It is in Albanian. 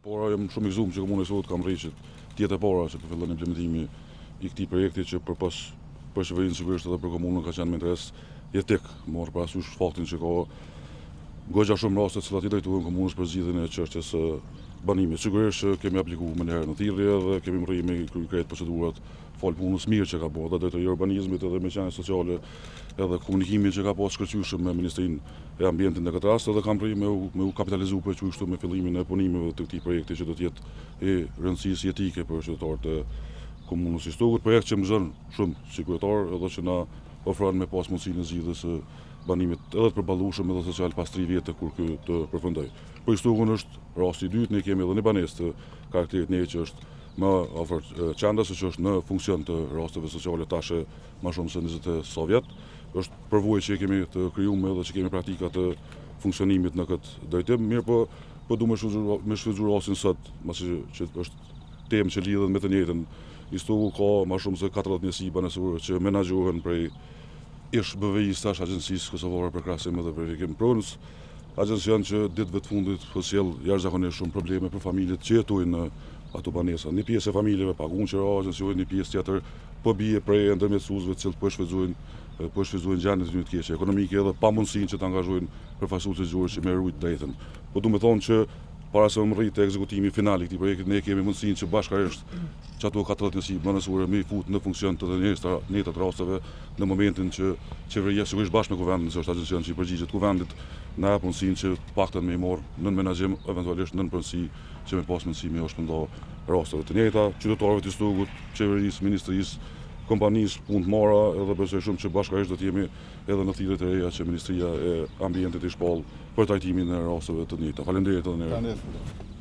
Por jam shumë i gëzuar që Komuna e Sot kam rriqet tjetër para që po fillon implementimi i këtij projekti që përpas për qeverinë sigurisht edhe për komunën ka qenë me interes jetik, marrë parasysh faktin që ka goxha shumë raste të cilat i drejtohen komunës për zgjidhjen e çështjes së banimit. Sigurisht që kemi aplikuar më herë në thirrje dhe kemi mërrir me konkret procedurat fal punës mirë që ka bërë edhe drejtori i urbanizmit edhe me qenë sociale edhe komunikimin që ka pas shkëlqyeshëm me Ministrinë e Ambientit në këtë rast edhe kam prej me u kapitalizuar për kështu me fillimin e punimeve të këtij projekti që do të jetë i rëndësisë jetike për qytetarët e komunës së Stogut, projekt që më zon shumë si kryetar edhe që na ofron me pas mundësinë e zgjidhjes së banimit edhe të përballueshëm edhe social pas 3 vjetë kur ky të përfundoj. Për Stogun është rasti i dytë, ne kemi edhe një banesë të karakterit ne që është më afër Qandrës, që është në funksion të rasteve sociale tashe më shumë se 20 sa vjet. Është përvojë që kemi të krijuar edhe që kemi praktika të funksionimit në këtë drejtim. Mirë po du me shfrytëzuar rastin sot, pasi që është temë që lidhet me të njëjtën. I Stogu ka më shumë se 40 njësi banesore që menaxhohen prej ish BVI-s tash Agjencisë Kosovare për Krahasim dhe Verifikim Pronës. Agjencia që ditëve të fundit po sjell jashtëzakonisht shumë probleme për familjet që jetojnë në ato banesa. Një pjesë e familjeve paguën që agjenciojnë, një pjesë tjetër po bie prej ndërmjetësuesve të cilët po shfrytëzojnë gjendjen e një të keqe ekonomike edhe pa mundësinë që të angazhojnë përfaqësues zgjuar që me rujt drejtën. Po du me thonë që para se më rritë ekzekutimi final i këtij projekti, ne kemi mundësinë që bashkërisht që ato 40 njësi banesore me i fut në funksion të njëjtat rasteve në momentin që qeveria sigurisht bashkë me kuvendin, se është agjencion që i përgjigjet kuvendit, na jep mundësinë që paktën me i marrë nën menaxhim, eventualisht nën pronësi që me pas mundësi me u shpërnda rasteve të njëjta, qytetarëve të Stogut, qeverisë, ministrisë, kompanisë, punë të marra, edhe besoj shumë që bashkërisht do të jemi edhe në thirrjet e reja që Ministria e Ambientit i shpall për trajtimin e rasteve të njëjta. Faleminderit edhe një herë.